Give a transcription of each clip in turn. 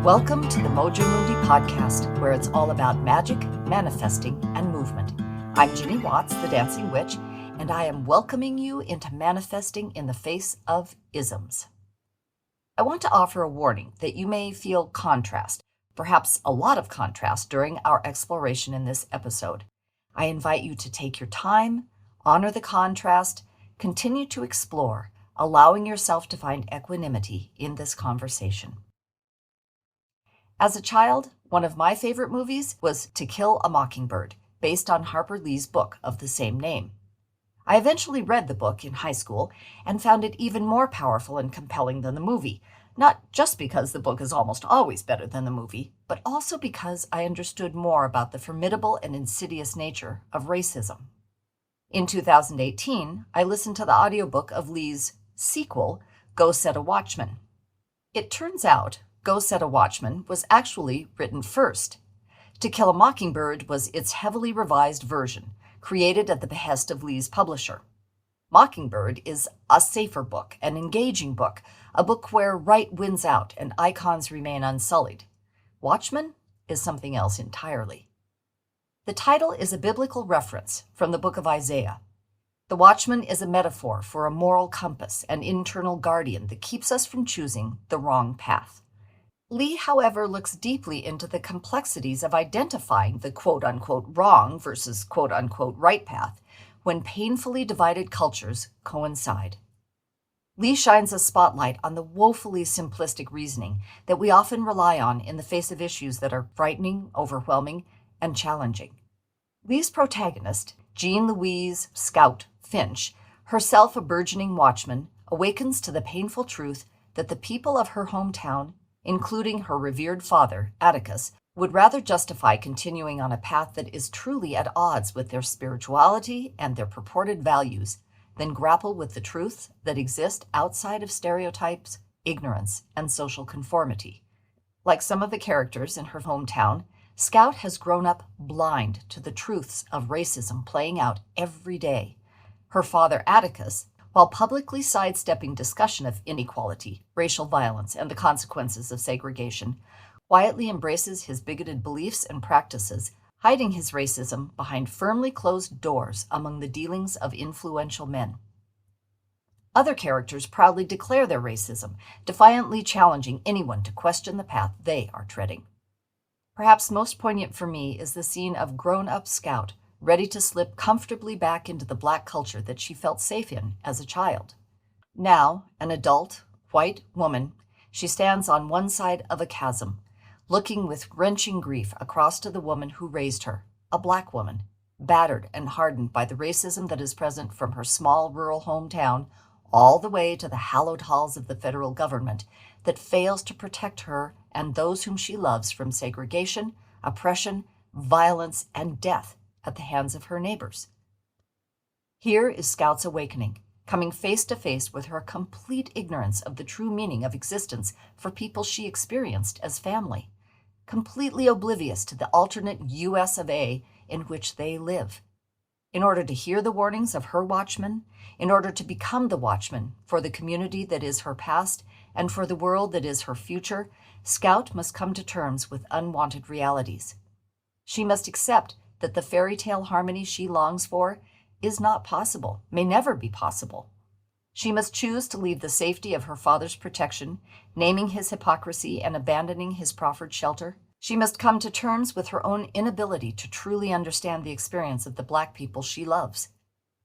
Welcome to the Mojo Mundi Podcast, where it's all about magic, manifesting, and movement. I'm Ginny Watts, the Dancing Witch, and I am welcoming you into manifesting in the face of isms. I want to offer a warning that you may feel contrast, perhaps a lot of contrast, during our exploration in this episode. I invite you to take your time, honor the contrast, continue to explore, allowing yourself to find equanimity in this conversation. As a child, one of my favorite movies was To Kill a Mockingbird, based on Harper Lee's book of the same name. I eventually read the book in high school and found it even more powerful and compelling than the movie, not just because the book is almost always better than the movie, but also because I understood more about the formidable and insidious nature of racism. In 2018, I listened to the audiobook of Lee's sequel, Go Set a Watchman. It turns out Go Set a Watchman was actually written first. To Kill a Mockingbird was its heavily revised version, created at the behest of Lee's publisher. Mockingbird is a safer book, an engaging book, a book where right wins out and icons remain unsullied. Watchman is something else entirely. The title is a biblical reference from the book of Isaiah. The watchman is a metaphor for a moral compass, an internal guardian that keeps us from choosing the wrong path. Lee, however, looks deeply into the complexities of identifying the quote-unquote wrong versus quote-unquote right path when painfully divided cultures coincide. Lee shines a spotlight on the woefully simplistic reasoning that we often rely on in the face of issues that are frightening, overwhelming, and challenging. Lee's protagonist, Jean Louise Scout Finch, herself a burgeoning watchman, awakens to the painful truth that the people of her hometown, including her revered father, Atticus, would rather justify continuing on a path that is truly at odds with their spirituality and their purported values than grapple with the truths that exist outside of stereotypes, ignorance, and social conformity. Like some of the characters in her hometown, Scout has grown up blind to the truths of racism playing out every day. Her father, Atticus, while publicly sidestepping discussion of inequality, racial violence, and the consequences of segregation, quietly embraces his bigoted beliefs and practices, hiding his racism behind firmly closed doors among the dealings of influential men. Other characters proudly declare their racism, defiantly challenging anyone to question the path they are treading. Perhaps most poignant for me is the scene of grown-up Scout, ready to slip comfortably back into the Black culture that she felt safe in as a child. Now, an adult, white woman, she stands on one side of a chasm, looking with wrenching grief across to the woman who raised her, a Black woman, battered and hardened by the racism that is present from her small rural hometown all the way to the hallowed halls of the federal government that fails to protect her and those whom she loves from segregation, oppression, violence, and death at the hands of her neighbors. Here is Scout's awakening, coming face to face with her complete ignorance of the true meaning of existence for people she experienced as family, completely oblivious to the alternate US of A in which they live. In order to hear the warnings of her watchman, in order to become the watchman for the community that is her past and for the world that is her future, Scout must come to terms with unwanted realities. She must accept that the fairy tale harmony she longs for is not possible, may never be possible. She must choose to leave the safety of her father's protection, naming his hypocrisy and abandoning his proffered shelter. She must come to terms with her own inability to truly understand the experience of the Black people she loves.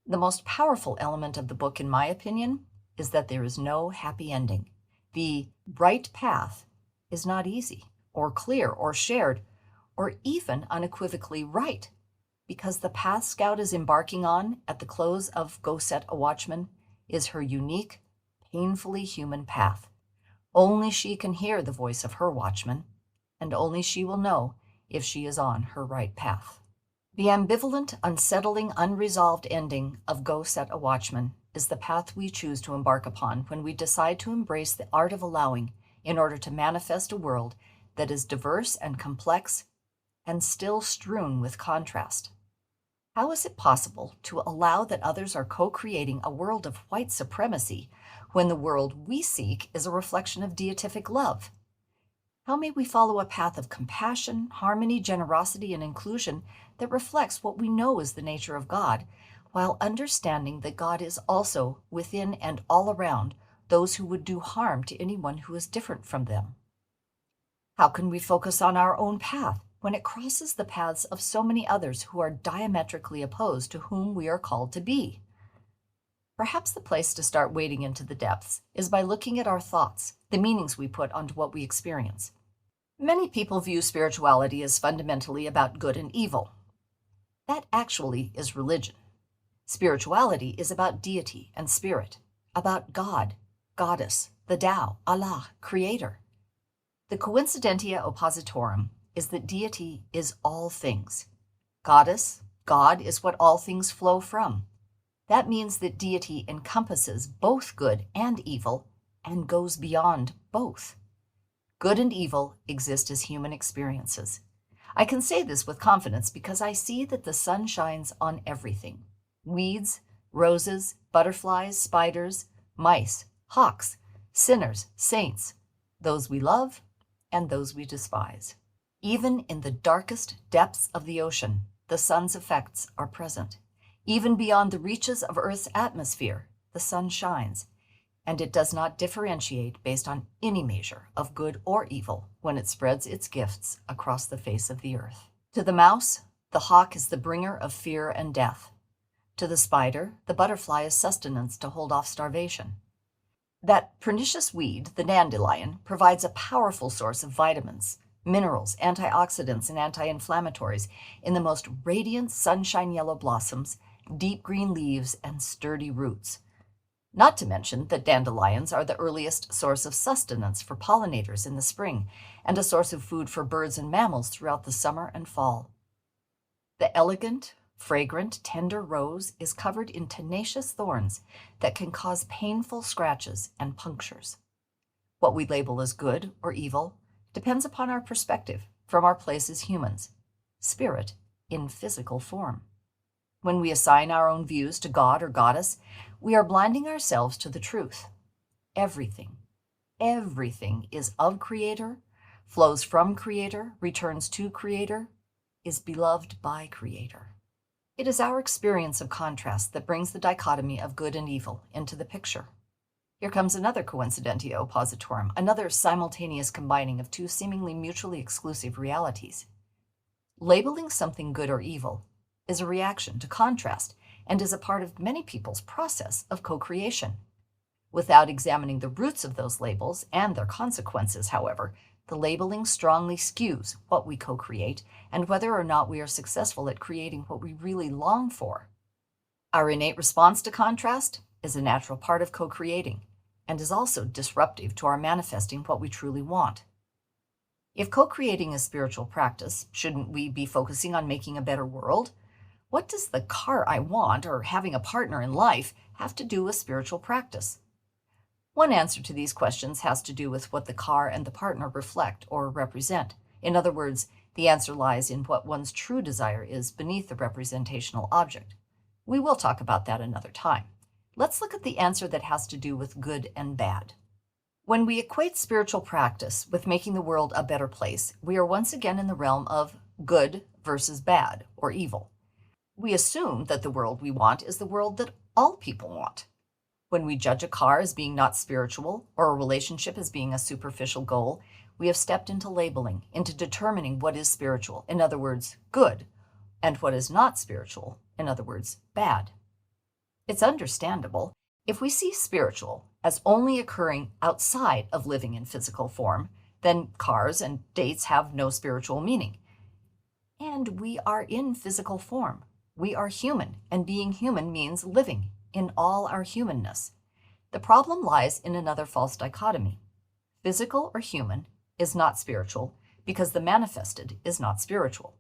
The most powerful element of the book, in my opinion, is that there is no happy ending. The right path is not easy, or clear, or shared, or even unequivocally right, because the path Scout is embarking on at the close of Go Set a Watchman is her unique, painfully human path. Only she can hear the voice of her watchman, and only she will know if she is on her right path. The ambivalent, unsettling, unresolved ending of Go Set a Watchman is the path we choose to embark upon when we decide to embrace the art of allowing in order to manifest a world that is diverse and complex and still strewn with contrast. How is it possible to allow that others are co-creating a world of white supremacy when the world we seek is a reflection of deitific love? How may we follow a path of compassion, harmony, generosity, and inclusion that reflects what we know is the nature of God, while understanding that God is also within and all around those who would do harm to anyone who is different from them? How can we focus on our own path when it crosses the paths of so many others who are diametrically opposed to whom we are called to be? Perhaps the place to start wading into the depths is by looking at our thoughts, the meanings we put onto what we experience. Many people view spirituality as fundamentally about good and evil. That actually is religion. Spirituality is about deity and spirit, about God, Goddess, the Tao, Allah, Creator. The coincidentia oppositorum is that deity is all things. Goddess, God, is what all things flow from. That means that deity encompasses both good and evil and goes beyond both. Good and evil exist as human experiences. I can say this with confidence because I see that the sun shines on everything. Weeds, roses, butterflies, spiders, mice, hawks, sinners, saints, those we love and those we despise. Even in the darkest depths of the ocean, the sun's effects are present. Even beyond the reaches of Earth's atmosphere, the sun shines, and it does not differentiate based on any measure of good or evil when it spreads its gifts across the face of the earth. To the mouse, the hawk is the bringer of fear and death. To the spider, the butterfly is sustenance to hold off starvation. That pernicious weed, the dandelion, provides a powerful source of vitamins, minerals, antioxidants, and anti-inflammatories in the most radiant sunshine yellow blossoms, deep green leaves, and sturdy roots. Not to mention that dandelions are the earliest source of sustenance for pollinators in the spring and a source of food for birds and mammals throughout the summer and fall. The elegant, fragrant, tender rose is covered in tenacious thorns that can cause painful scratches and punctures. What we label as good or evil depends upon our perspective from our place as humans, spirit in physical form. When we assign our own views to God or Goddess, we are blinding ourselves to the truth. Everything is of Creator, flows from Creator, returns to Creator, is beloved by Creator. It is our experience of contrast that brings the dichotomy of good and evil into the picture. Here comes another coincidentia oppositorum, another simultaneous combining of two seemingly mutually exclusive realities. Labeling something good or evil is a reaction to contrast and is a part of many people's process of co-creation. Without examining the roots of those labels and their consequences, however, the labeling strongly skews what we co-create and whether or not we are successful at creating what we really long for. Our innate response to contrast is a natural part of co-creating and is also disruptive to our manifesting what we truly want. If co-creating is spiritual practice, shouldn't we be focusing on making a better world? What does the car I want or having a partner in life have to do with spiritual practice? One answer to these questions has to do with what the car and the partner reflect or represent. In other words, the answer lies in what one's true desire is beneath the representational object. We will talk about that another time. Let's look at the answer that has to do with good and bad. When we equate spiritual practice with making the world a better place, we are once again in the realm of good versus bad or evil. We assume that the world we want is the world that all people want. When we judge a car as being not spiritual or a relationship as being a superficial goal, we have stepped into labeling, into determining what is spiritual, in other words, good, and what is not spiritual, in other words, bad. It's understandable if we see spiritual as only occurring outside of living in physical form, then cars and dates have no spiritual meaning. And we are in physical form. We are human, and being human means living in all our humanness. The problem lies in another false dichotomy. Physical or human is not spiritual because the manifested is not spiritual.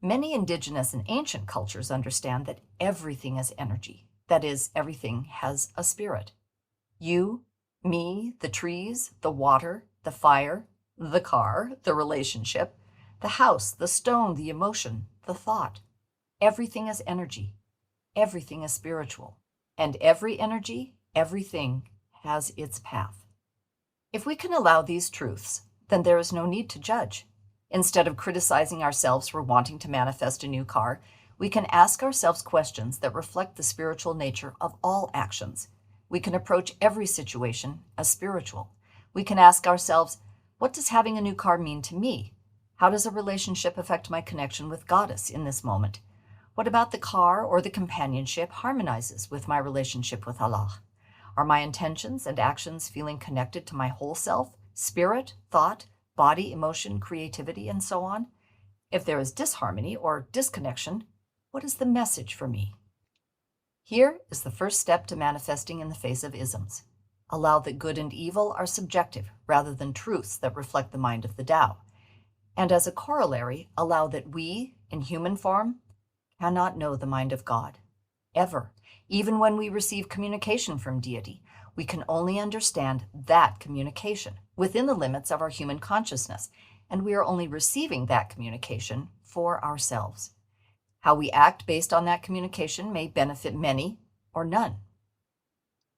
Many indigenous and ancient cultures understand that everything is energy. That is, everything has a spirit. You, me, the trees, the water, the fire, the car, the relationship, the house, the stone, the emotion, the thought. Everything is energy. Everything is spiritual. And every energy, everything has its path. If we can allow these truths, then there is no need to judge. Instead of criticizing ourselves for wanting to manifest a new car, we can ask ourselves questions that reflect the spiritual nature of all actions. We can approach every situation as spiritual. We can ask ourselves, what does having a new car mean to me? How does a relationship affect my connection with Goddess in this moment? What about the car or the companionship harmonizes with my relationship with Allah? Are my intentions and actions feeling connected to my whole self, spirit, thought, body, emotion, creativity, and so on? If there is disharmony or disconnection, what is the message for me? Here is the first step to manifesting in the face of isms. Allow that good and evil are subjective rather than truths that reflect the mind of the Tao. And as a corollary, allow that we, in human form, cannot know the mind of God. Ever. Even when we receive communication from deity, we can only understand that communication within the limits of our human consciousness, and we are only receiving that communication for ourselves. How we act based on that communication may benefit many or none.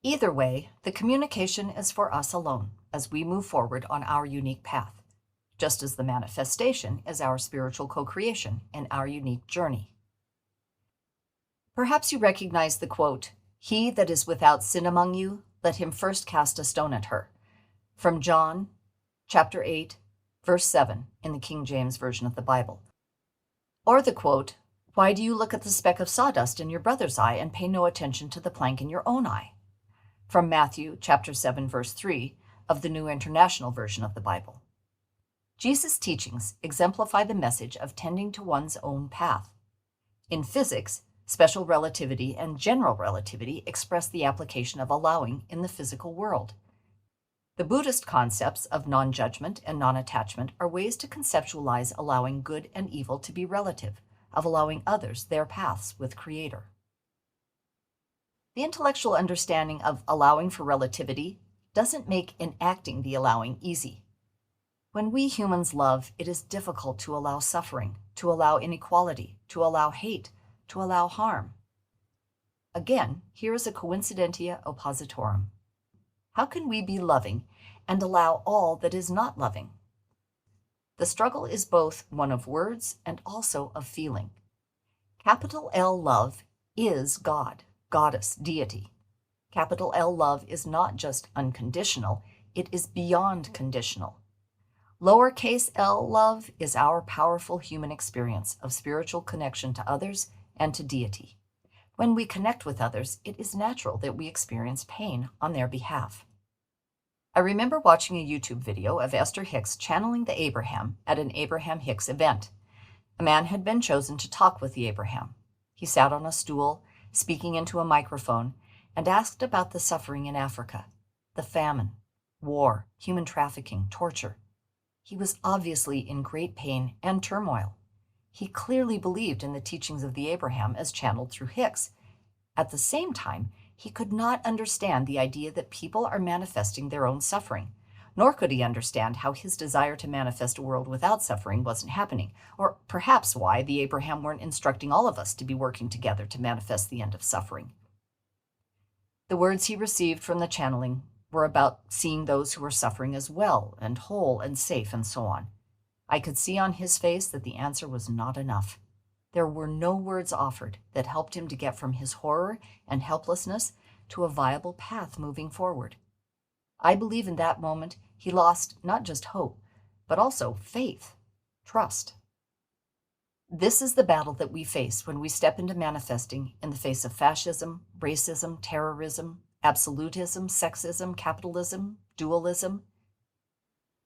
Either way, the communication is for us alone as we move forward on our unique path, just as the manifestation is our spiritual co-creation and our unique journey. Perhaps you recognize the quote, "He that is without sin among you, let him first cast a stone at her," from John chapter 8, verse 7 in the King James Version of the Bible. Or the quote, "Why do you look at the speck of sawdust in your brother's eye and pay no attention to the plank in your own eye?" from Matthew chapter 7, verse 3 of the New International Version of the Bible. Jesus' teachings exemplify the message of tending to one's own path. In physics, special relativity and general relativity express the application of allowing in the physical world. The Buddhist concepts of non-judgment and non-attachment are ways to conceptualize allowing good and evil to be relative, of allowing others their paths with Creator. The intellectual understanding of allowing for relativity doesn't make enacting the allowing easy. When we humans love, it is difficult to allow suffering, to allow inequality, to allow hate, to allow harm. Again, here is a coincidentia oppositorum. How can we be loving and allow all that is not loving? The struggle is both one of words and also of feeling. Capital L love is God, Goddess, deity. Capital L love is not just unconditional, it is beyond conditional. Lowercase l love is our powerful human experience of spiritual connection to others and to deity. When we connect with others, it is natural that we experience pain on their behalf. I remember watching a YouTube video of Esther Hicks channeling the Abraham at an Abraham Hicks event. A man had been chosen to talk with the Abraham. He sat on a stool, speaking into a microphone, and asked about the suffering in Africa, the famine, war, human trafficking, torture. He was obviously in great pain and turmoil. He clearly believed in the teachings of the Abraham as channeled through Hicks. At the same time, he could not understand the idea that people are manifesting their own suffering, nor could he understand how his desire to manifest a world without suffering wasn't happening, or perhaps why the Abraham weren't instructing all of us to be working together to manifest the end of suffering. The words he received from the channeling were about seeing those who were suffering as well and whole and safe and so on. I could see on his face that the answer was not enough. There were no words offered that helped him to get from his horror and helplessness to a viable path moving forward. I believe in that moment he lost not just hope, but also faith, trust. This is the battle that we face when we step into manifesting in the face of fascism, racism, terrorism, absolutism, sexism, capitalism, dualism.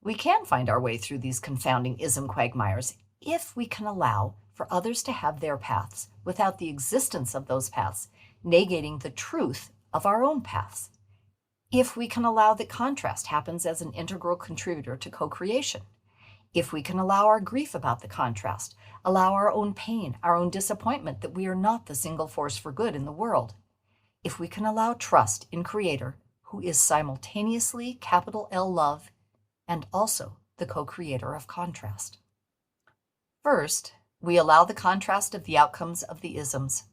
We can find our way through these confounding ism quagmires if we can allow for others to have their paths without the existence of those paths negating the truth of our own paths. If we can allow that contrast happens as an integral contributor to co-creation. If we can allow our grief about the contrast, allow our own pain, our own disappointment that we are not the single force for good in the world. If we can allow trust in Creator, who is simultaneously capital L love and also the co-creator of contrast. First, we allow the contrast of the outcomes of the isms.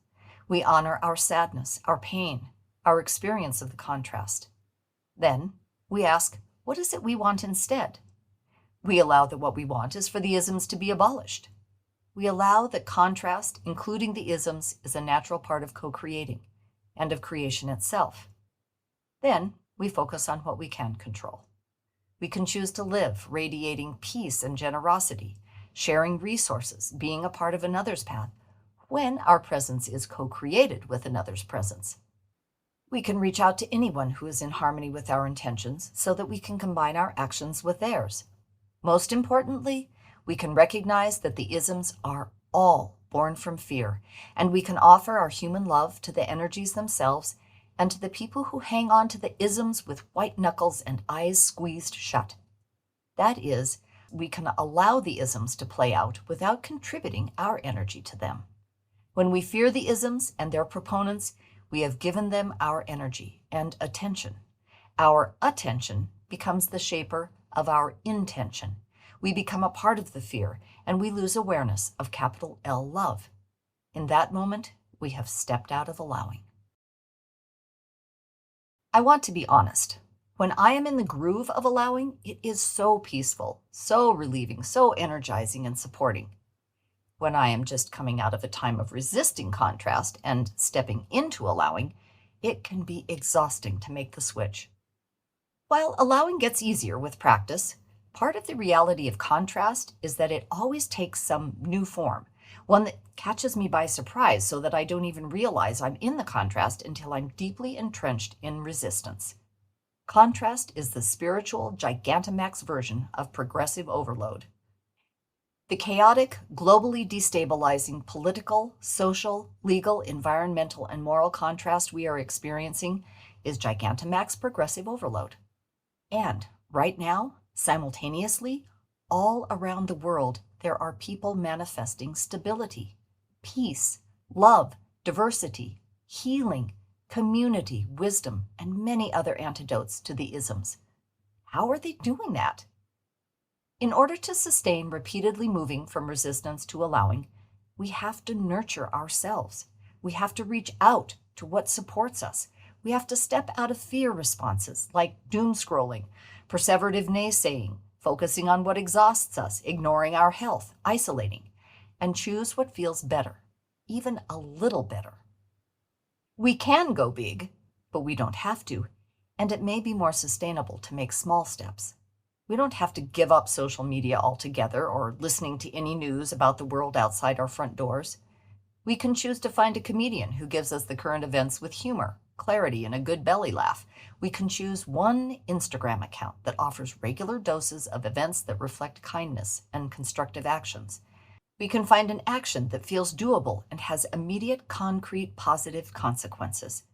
We honor our sadness, our pain, our experience of the contrast. Then we ask, what is it we want instead? We allow that what we want is for the isms to be abolished. We allow that contrast, including the isms, is a natural part of co-creating and of creation itself. Then we focus on what we can control. We can choose to live radiating peace and generosity, sharing resources, being a part of another's path, when our presence is co-created with another's presence. We can reach out to anyone who is in harmony with our intentions so that we can combine our actions with theirs. Most importantly, we can recognize that the isms are all born from fear, and we can offer our human love to the energies themselves and to the people who hang on to the isms with white knuckles and eyes squeezed shut. That is, we can allow the isms to play out without contributing our energy to them. When we fear the isms and their proponents, we have given them our energy and attention. Our attention becomes the shaper of our intention. We become a part of the fear, and we lose awareness of capital L love. In that moment, we have stepped out of allowing. I want to be honest. When I am in the groove of allowing, it is so peaceful, so relieving, so energizing and supporting. When I am just coming out of a time of resisting contrast and stepping into allowing, it can be exhausting to make the switch. While allowing gets easier with practice, part of the reality of contrast is that it always takes some new form, one that catches me by surprise so that I don't even realize I'm in the contrast until I'm deeply entrenched in resistance. Contrast is the spiritual Gigantamax version of progressive overload. The chaotic, globally destabilizing political, social, legal, environmental, and moral contrast we are experiencing is Gigantamax progressive overload. And right now, simultaneously, all around the world, there are people manifesting stability, peace, love, diversity, healing, community, wisdom, and many other antidotes to the isms. How are they doing that? In order to sustain repeatedly moving from resistance to allowing, we have to nurture ourselves. We have to reach out to what supports us. We have to step out of fear responses like doom scrolling, perseverative naysaying, focusing on what exhausts us, ignoring our health, isolating, and choose what feels better, even a little better. We can go big, but we don't have to, and it may be more sustainable to make small steps. We don't have to give up social media altogether or listening to any news about the world outside our front doors. We can choose to find a comedian who gives us the current events with humor, clarity, and a good belly laugh. We can choose one Instagram account that offers regular doses of events that reflect kindness and constructive actions. We can find an action that feels doable and has immediate, concrete, positive consequences.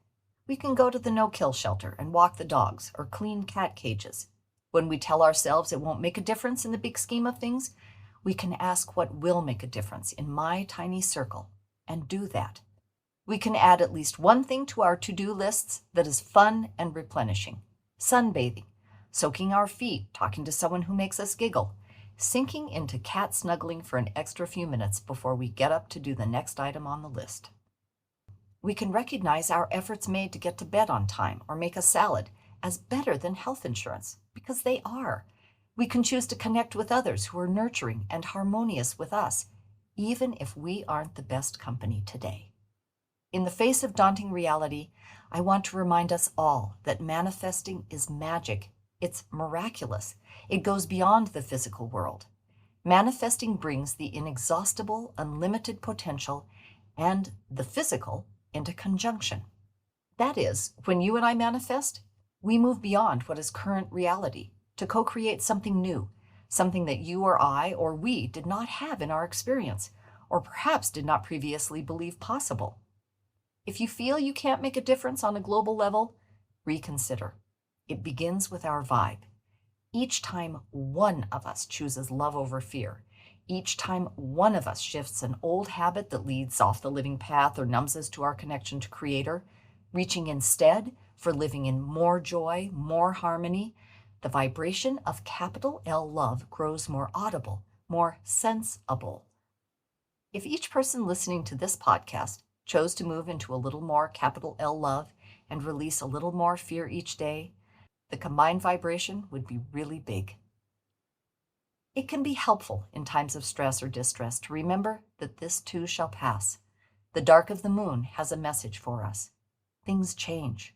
We can go to the no-kill shelter and walk the dogs or clean cat cages. When we tell ourselves it won't make a difference in the big scheme of things, we can ask what will make a difference in my tiny circle and do that. We can add at least one thing to our to-do lists that is fun and replenishing. Sunbathing, soaking our feet, talking to someone who makes us giggle, sinking into cat snuggling for an extra few minutes before we get up to do the next item on the list. We can recognize our efforts made to get to bed on time or make a salad as better than health insurance, because they are. We can choose to connect with others who are nurturing and harmonious with us, even if we aren't the best company today. In the face of daunting reality, I want to remind us all that manifesting is magic. It's miraculous. It goes beyond the physical world. Manifesting brings the inexhaustible, unlimited potential and the physical into conjunction. That is, when you and I manifest, we move beyond what is current reality to co-create something new, something that you or I or we did not have in our experience, or perhaps did not previously believe possible. If you feel you can't make a difference on a global level, reconsider. It begins with our vibe. Each time one of us chooses love over fear, each time one of us shifts an old habit that leads off the living path or numbs us to our connection to Creator, reaching instead for living in more joy, more harmony, the vibration of capital L love grows more audible, more sensible. If each person listening to this podcast chose to move into a little more capital L love and release a little more fear each day, the combined vibration would be really big. It can be helpful in times of stress or distress to remember that this too shall pass. The dark of the moon has a message for us. Things change,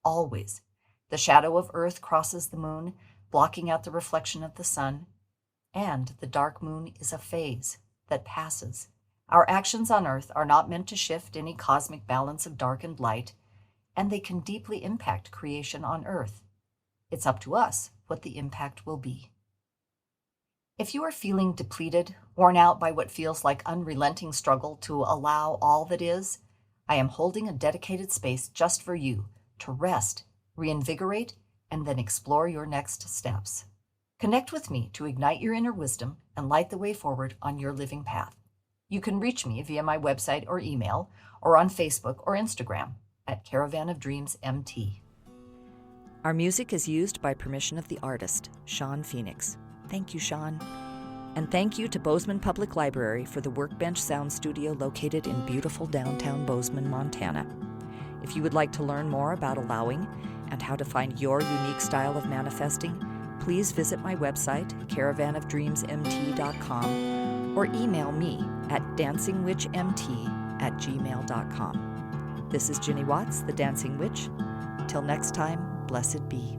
always. The shadow of Earth crosses the moon, blocking out the reflection of the sun, and the dark moon is a phase that passes. Our actions on Earth are not meant to shift any cosmic balance of dark and light, and they can deeply impact creation on Earth. It's up to us what the impact will be. If you are feeling depleted, worn out by what feels like unrelenting struggle to allow all that is, I am holding a dedicated space just for you to rest, reinvigorate, and then explore your next steps. Connect with me to ignite your inner wisdom and light the way forward on your living path. You can reach me via my website or email, or on Facebook or Instagram at Caravan of Dreams MT. Our music is used by permission of the artist, Sean Phoenix. Thank you, Sean. And thank you to Bozeman Public Library for the Workbench Sound Studio located in beautiful downtown Bozeman, Montana. If you would like to learn more about allowing and how to find your unique style of manifesting, please visit my website, caravanofdreamsmt.com, or email me at dancingwitchmt@gmail.com. This is Ginny Watts, the Dancing Witch. Till next time, blessed be.